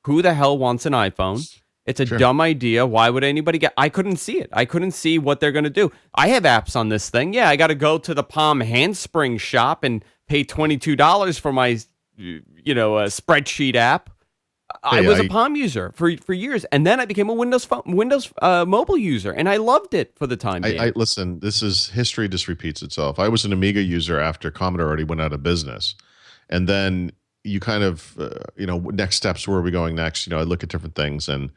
who the hell wants an iPhone? It's a Sure. dumb idea. Why would anybody get? I couldn't see it. I couldn't see what they're going to do. I have apps on this thing. Yeah, I got to go to the Palm handspring shop and pay $22 for my, spreadsheet app. I was a Palm user for years, and then I became a Windows mobile user, and I loved it for the time being. I listen. This is history. Just repeats itself. I was an Amiga user after Commodore already went out of business, and then you kind of, next steps. Where are we going next? I look at different things, and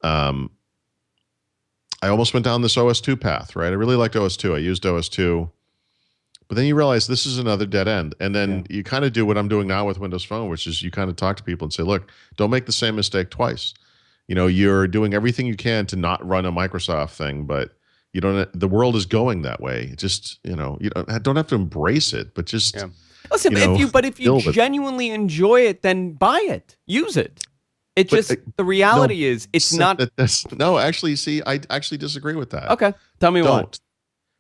I almost went down this OS2 path. Right. I really liked OS2. I used OS2. But then you realize this is another dead end. And then you kind of do what I'm doing now with Windows Phone, which is you kind of talk to people and say, look, don't make the same mistake twice. You're doing everything you can to not run a Microsoft thing, but the world is going that way. Just, you don't have to embrace it, but just, listen, if you genuinely enjoy it, then buy it, use it. The reality is it's not. No, actually, see, I actually disagree with that. Okay. Tell me why.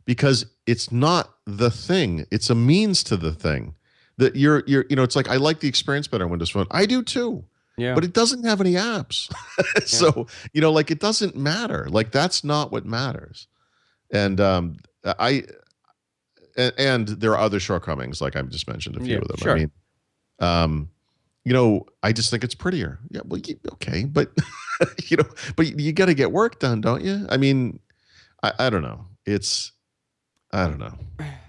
Because it's not the thing; it's a means to the thing. That you're, it's like I like the experience better on Windows Phone. I do too. Yeah. But it doesn't have any apps, so it doesn't matter. Like that's not what matters. And and there are other shortcomings, like I just mentioned a few of them. Sure. I mean, I just think it's prettier. Yeah, well, okay, but but you got to get work done, don't you? I mean, I don't know. I don't know.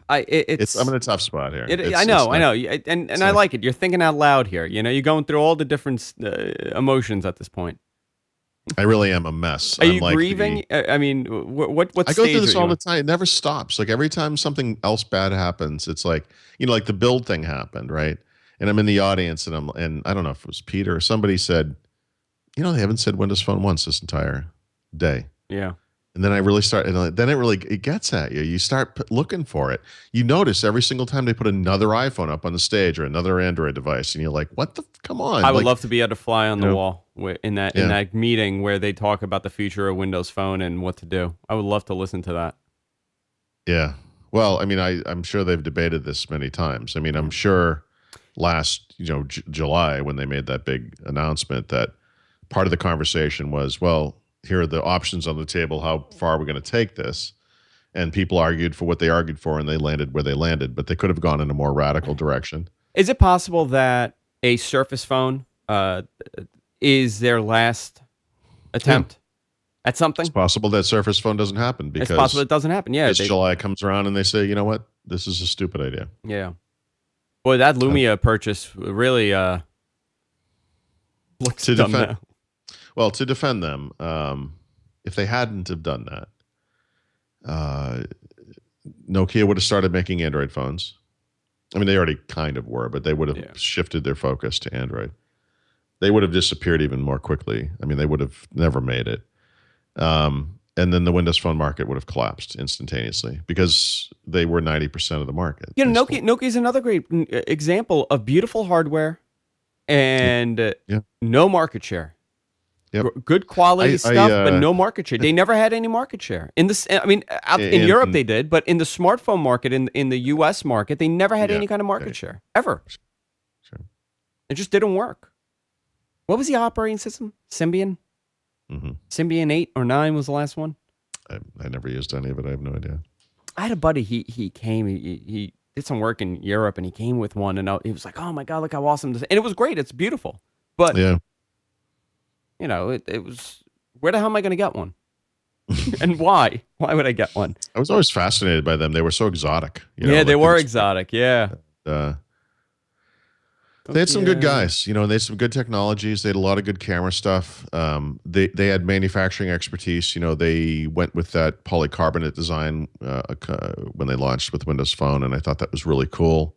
I'm in a tough spot here. I know, and I like it. You're thinking out loud here. You're going through all the different emotions at this point. I really am a mess. Are you grieving? I mean, what I go through this all the time. It never stops. Like every time something else bad happens, it's like like the build thing happened, right? And I'm in the audience, and I don't know if it was Peter or somebody said, they haven't said Windows Phone once this entire day. Yeah. And then I really start, and then it gets at you. You start looking for it. You notice every single time they put another iPhone up on the stage or another Android device, and you're like, "What the? Come on!" I would love to be able to fly on the wall in that meeting where they talk about the future of Windows Phone and what to do. I would love to listen to that. Yeah. Well, I mean, I'm sure they've debated this many times. I mean, I'm sure last July when they made that big announcement that part of the conversation was, well, here are the options on the table. How far are we going to take this? And people argued for what they argued for, and they landed where they landed. But they could have gone in a more radical direction. Is it possible that a Surface phone is their last attempt at something? It's possible that Surface Phone doesn't happen because it's possible it doesn't happen. Yeah, July comes around and they say, you know what, this is a stupid idea. Yeah. Boy, that Lumia purchase really looks dumb now. Well, to defend them, if they hadn't have done that, Nokia would have started making Android phones. I mean, they already kind of were, but they would have shifted their focus to Android. They would have disappeared even more quickly. I mean, they would have never made it. And then the Windows Phone market would have collapsed instantaneously because they were 90% of the market. Nokia is another great example of beautiful hardware and no market share. Yep. Good quality stuff, but no market share. They never had any market share. In Europe they did, but in the smartphone market, in the U.S. market, they never had any kind of market share ever. Sure. It just didn't work. What was the operating system? Symbian. Mm-hmm. Symbian 8 or 9 was the last one. I never used any of it. I have no idea. I had a buddy. He came. He did some work in Europe, and he came with one, and he was like, "Oh my god, look how awesome this!" And it was great. It's beautiful, but it was, where the hell am I going to get one? And why? Why would I get one? I was always fascinated by them. They were so exotic. They were exotic. Yeah. They had some good guys, and they had some good technologies. They had a lot of good camera stuff. They had manufacturing expertise. They went with that polycarbonate design when they launched with Windows Phone, and I thought that was really cool.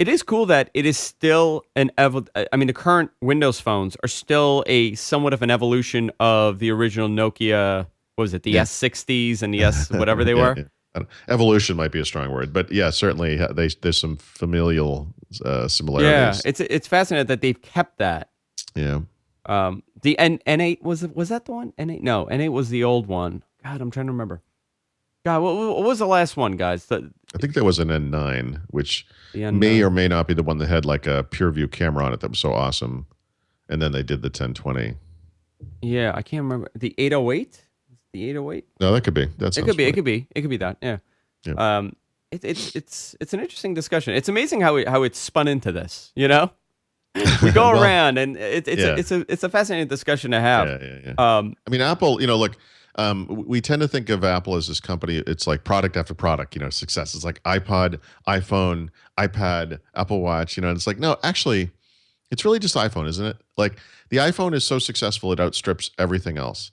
It is cool that it is still the current Windows phones are still a somewhat of an evolution of the original Nokia. What was it? The S60s and the S whatever they were. Evolution might be a strong word, but yeah, certainly there's some familial similarities. Yeah, it's fascinating that they've kept that. Yeah. The N8 was that the one? N8? No, N8 was the old one. God, I'm trying to remember. God, what was the last one, guys? I think there was an N9, which may or may not be the one that had like a pure view camera on it that was so awesome. And then they did the 1020. Yeah, I can't remember the 808. The 808. No, that could be. That It sounds could be. It funny. could be. It could be that. Yeah. Yeah. It's an interesting discussion. It's amazing how it spun into this. You know, we go Well, around, and yeah. it's a fascinating discussion to have. Yeah. Um, I mean, Apple, look, we tend to think of Apple as this company. It's like product after product, success. It's like iPod, iPhone, iPad, Apple Watch, and it's like, no, actually, it's really just iPhone, isn't it? Like the iPhone is so successful, it outstrips everything else.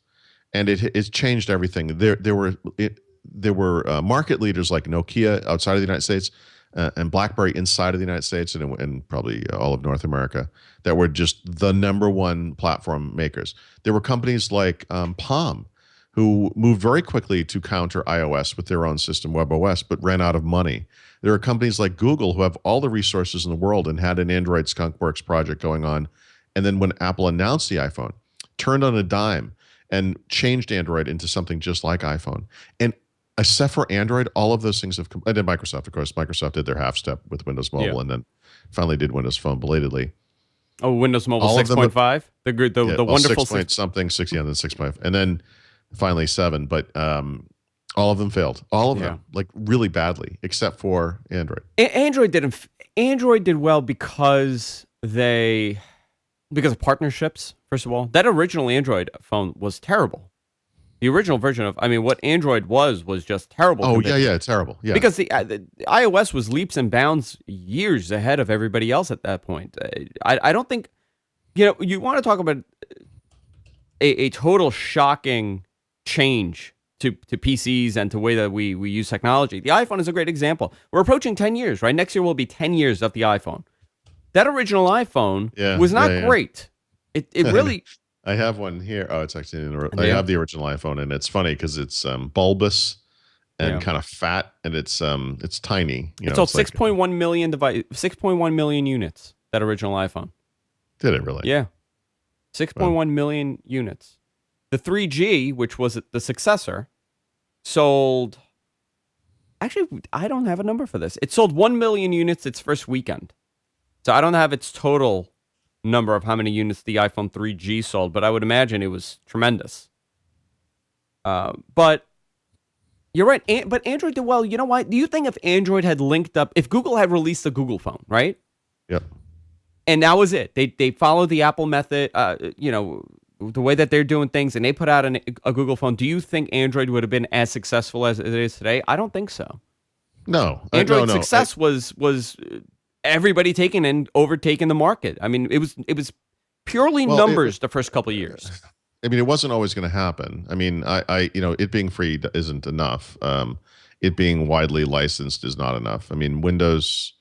And it's changed everything. There were market leaders like Nokia outside of the United States and BlackBerry inside of the United States and probably all of North America that were just the number one platform makers. There were companies like Palm who moved very quickly to counter iOS with their own system, WebOS, but ran out of money. There are companies like Google who have all the resources in the world and had an Android Skunkworks project going on. And then when Apple announced the iPhone, turned on a dime and changed Android into something just like iPhone. And except for Android, all of those things have come. And then Microsoft, of course. Microsoft did their half step with Windows yeah. Mobile and then finally did Windows Phone belatedly. Oh, Windows Mobile All of them 6.5. The wonderful 6 point something, 6, yeah, then 6.5. And then finally 7. But all of them failed. All of them, like really badly, except for Android. Android didn't. Android did well because of partnerships. First of all, that original Android phone was terrible. The original version of, what Android was just terrible. Oh yeah, terrible. Yeah, because the iOS was leaps and bounds years ahead of everybody else at that point. I don't think, you want to talk about a total shocking change to PCs and to the way that we use technology. The iPhone is a great example. We're approaching 10 years, right? Next year will be 10 years of the iPhone. That original iPhone was not great. It really... I have one here. Oh, it's actually I have the original iPhone, and it's funny because it's bulbous and kind of fat, and it's tiny. It sold 6.1 million 6.1 million units. That original iPhone. Did it really? Yeah, 6.1 million units. The 3G, which was the successor, sold. Actually, I don't have a number for this. It sold 1 million units its first weekend, so I don't have its total number of how many units the iPhone 3G sold, but I would imagine it was tremendous. But you're right. But Android did well. You know why? Do you think if Android had linked up, if Google had released the Google phone, right? Yep. And that was it. They followed the Apple method, the way that they're doing things, and they put out a Google phone. Do you think Android would have been as successful as it is today? I don't think so. No. Android's success was everybody taking and overtaking the market. It was purely numbers the first couple of years. It wasn't always going to happen. It being free isn't enough. It being widely licensed is not enough. Windows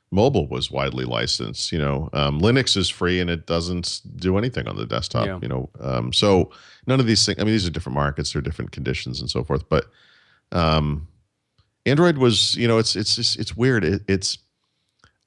Mobile was widely licensed. Linux is free and it doesn't do anything on the desktop. Yeah. So none of these things. These are different markets, there are different conditions and so forth. But Android was, it's weird. It's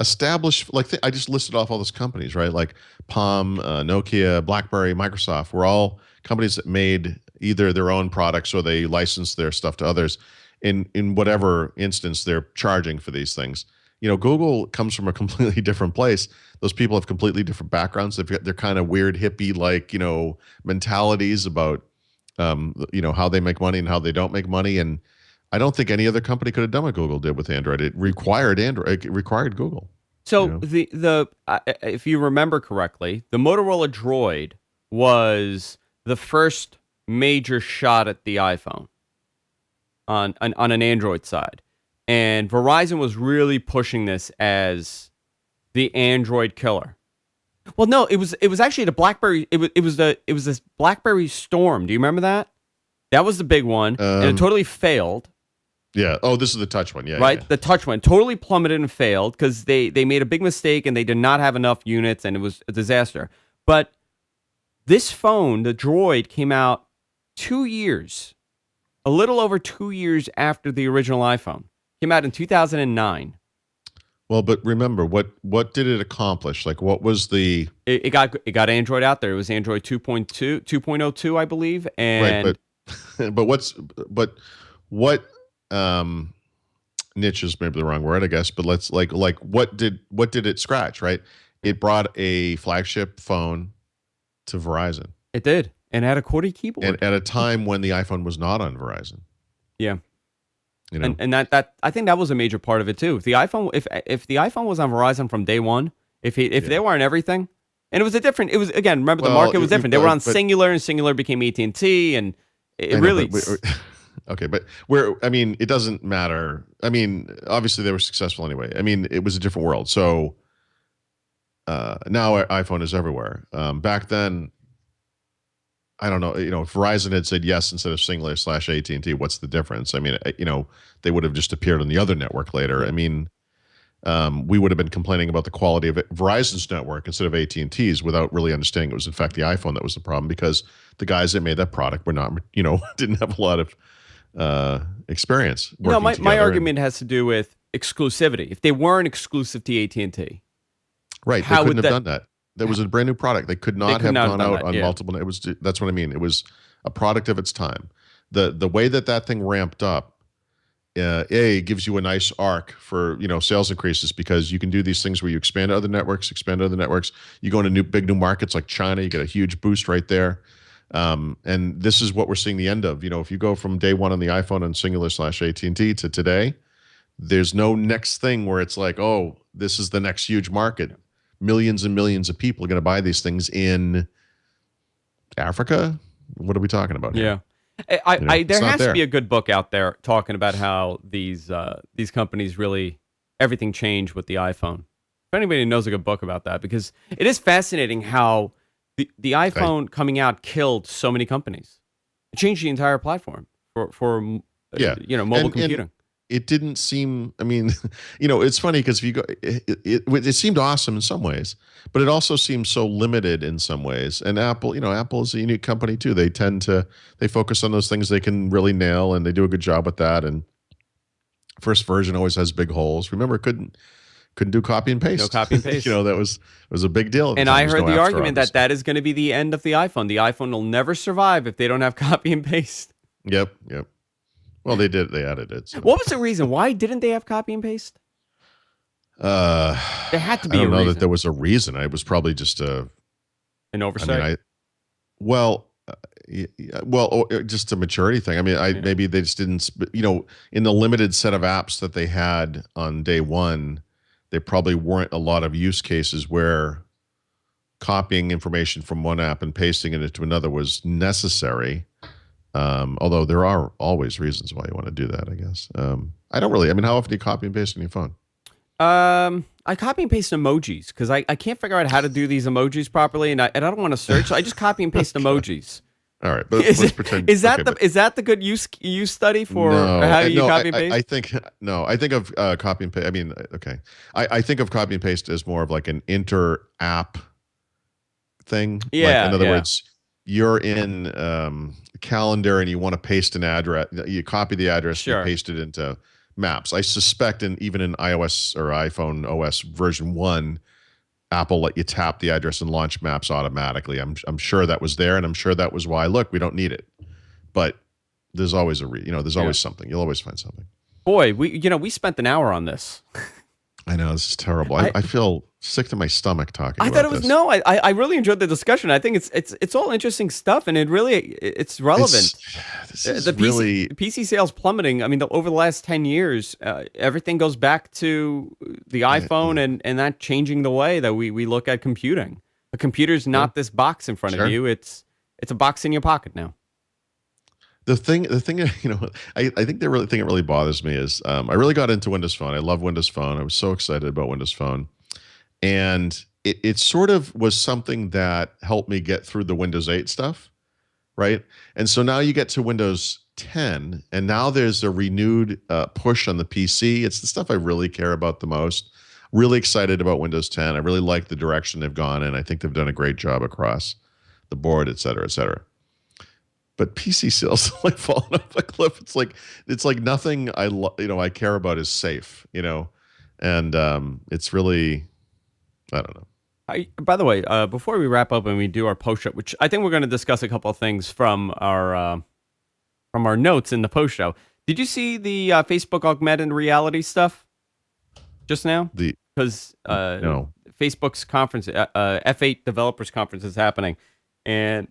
established, I just listed off all those companies, right? Like Palm, Nokia, BlackBerry, Microsoft were all companies that made either their own products or they licensed their stuff to others. In whatever instance they're charging for these things. Google comes from a completely different place. Those people have completely different backgrounds. They're kind of weird hippie mentalities about how they make money and how they don't make money. And I don't think any other company could have done what Google did with Android. It required Android. It required Google. So the if you remember correctly, the Motorola Droid was the first major shot at the iPhone on an Android side, and Verizon was really pushing this as the Android killer. Well, no, it was actually the BlackBerry. It was this BlackBerry Storm. Do you remember that? That was the big one, and it totally failed. Yeah. Oh, this is the touch one. Yeah. Right? Yeah. The touch one totally plummeted and failed because they made a big mistake and they did not have enough units and it was a disaster. But this phone, the Droid, came out a little over 2 years after the original iPhone. Came out in 2009. Well, but remember, what did it accomplish? What was the... It got Android out there. It was Android 2.02, I believe. And right, but what niche is maybe the wrong word, I guess, but let's what did it scratch, right? It brought a flagship phone to Verizon. It did. And had a QWERTY keyboard. and at a time when the iPhone was not on Verizon. Yeah. You know, And that I think that was a major part of it too. If the iPhone was on Verizon from day one, if they were on everything, and it was again, remember the market was different. They were on Singular, and Singular became AT&T, and it really. Okay, but it doesn't matter. I mean, obviously they were successful anyway. I mean, it was a different world. So now iPhone is everywhere. Back then, I don't know. If Verizon had said yes instead of Singular / AT&T, what's the difference? I mean, they would have just appeared on the other network later. I mean, we would have been complaining about the quality of Verizon's network instead of AT&T's without really understanding it was in fact the iPhone that was the problem, because the guys that made that product were not, didn't have a lot of experience. No, my argument has to do with exclusivity. If they weren't exclusive to AT&T, right? They couldn't have done that. That was a brand new product. They could not have gone out on multiple. That's what I mean. It was a product of its time. The way that thing ramped up, gives you a nice arc for sales increases, because you can do these things where you expand to other networks. You go into big new markets like China, you get a huge boost right there. And this is what we're seeing the end of. If you go from day one on the iPhone and Singular / AT&T to today, there's no next thing where it's like, oh, this is the next huge market. Millions and millions of people are going to buy these things in Africa. What are we talking about here? Yeah. There has to be a good book out there talking about how these companies really, everything changed with the iPhone. If anybody knows a good book about that, because it is fascinating how the iPhone coming out killed so many companies. It changed the entire platform for mobile computing. And it didn't seem, I mean, it's funny because if you go, it seemed awesome in some ways, but it also seems so limited in some ways. And Apple is a unique company too. They focus on those things they can really nail, and they do a good job with that. And first version always has big holes. Remember, it couldn't do copy and paste. No copy and paste. That was a big deal. And I heard the argument that is going to be the end of the iPhone. The iPhone will never survive if they don't have copy and paste. Yep. Well, they did. They added it. So. What was the reason? Why didn't they have copy and paste? There had to be. I don't know that there was a reason. It was probably just an oversight. Just a maturity thing. I mean, maybe they just didn't. In the limited set of apps that they had on day one, there probably weren't a lot of use cases where copying information from one app and pasting it into another was necessary. Although there are always reasons why you want to do that, I guess. I don't really. I mean, how often do you copy and paste on your phone? I copy and paste emojis because I can't figure out how to do these emojis properly, and I don't want to search. So I just copy and paste emojis. All right, but let's pretend. Is that the good use study for how you copy and paste? I think of copy and paste. I mean, okay. I think of copy and paste as more of like an inter-app thing. Yeah. In other words, you're in calendar and you want to paste an address. You copy the address, you paste it into Maps. I suspect even in iOS or iPhone OS version 1, Apple let you tap the address and launch Maps automatically. I'm sure that was there, and I'm sure that was why. Look, we don't need it, but there's always there's always something. You'll always find something. Boy, we spent an hour on this. I know, this is terrible. I feel sick to my stomach talking. I thought it was this. I really enjoyed the discussion. I think it's all interesting stuff, and it's relevant. PC sales plummeting. I mean, over the last 10 years, everything goes back to the iPhone and that changing the way that we look at computing. A computer's not this box in front of you. It's a box in your pocket now. The thing, I think the thing that really bothers me is I really got into Windows Phone. I love Windows Phone. I was so excited about Windows Phone. And it sort of was something that helped me get through the Windows 8 stuff, right? And so now you get to Windows 10, and now there's a renewed push on the PC. It's the stuff I really care about the most. Really excited about Windows 10. I really like the direction they've gone in. I think they've done a great job across the board, et cetera, et cetera. But PC sales like falling off a cliff. It's like nothing I care about is safe, and it's really, I don't know. By the way, before we wrap up and we do our post show, which I think we're going to discuss a couple of things from our notes in the post show. Did you see the Facebook augmented reality stuff just now? Because no. Facebook's conference, F8 developers conference is happening, and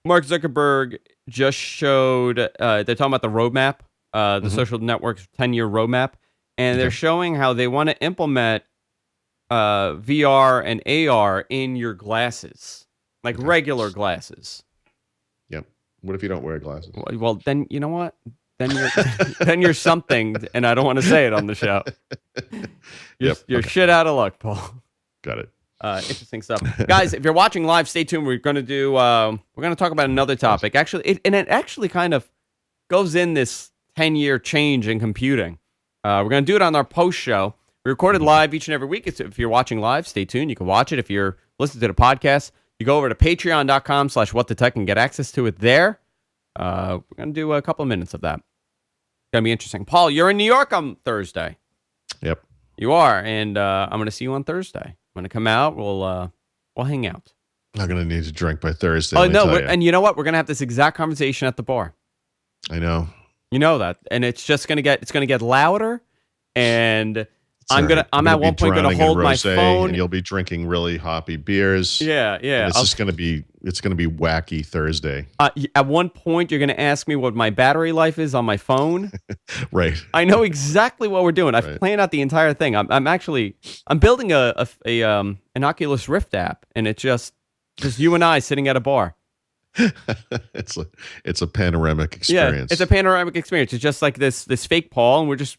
Mark Zuckerberg just showed, they're talking about the roadmap, the social network's 10-year roadmap, and they're showing how they want to implement VR and AR in your glasses, like regular glasses. Yep. What if you don't wear glasses? Well, then you know what? Then you're then you're something, and I don't want to say it on the show. You're shit out of luck, Paul. Got it. Interesting stuff, guys. If you're watching live, stay tuned. We're gonna talk about another topic. Actually, it actually kind of goes in this 10-year change in computing. We're gonna do it on our post show. We recorded live each and every week. If you're watching live, stay tuned. You can watch it. If you're listening to the podcast, you go over to patreon.com/whatthetech and get access to it there. We're gonna do a couple of minutes of that. It's gonna be interesting. Paul, you're in New York on Thursday. Yep. You are, and I'm gonna see you on Thursday. I'm gonna come out. We'll hang out. Not gonna need to drink by Thursday. Oh no! And you know what? We're gonna have this exact conversation at the bar. I know. You know that, and it's gonna get louder, and I'm at one point gonna hold my phone, and you'll be drinking really hoppy beers. Yeah. And it's gonna be wacky Thursday. At one point, you're gonna ask me what my battery life is on my phone. Right. I know exactly what we're doing. I've planned out the entire thing. I'm building an Oculus Rift app, and it's just you and I sitting at a bar. It's a panoramic experience. Yeah, it's a panoramic experience. It's just like this fake Paul, and we're just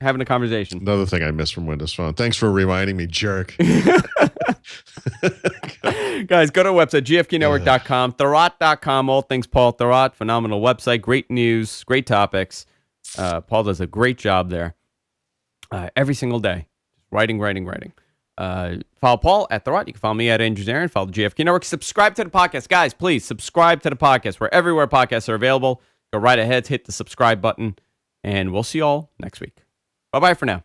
having a conversation. Another thing I missed from Windows Phone. Thanks for reminding me, jerk. Guys, go to our website, gfknetwork.com, Thurrott.com, all things Paul Thurrott. Phenomenal website, great news, great topics. Paul does a great job there every single day. Writing. Follow Paul at Thurrott. You can follow me at Andrew Zarin. Follow the GFK Network. Subscribe to the podcast. Guys, please subscribe to the podcast. We're everywhere podcasts are available. Go right ahead, hit the subscribe button, and we'll see you all next week. Bye-bye for now.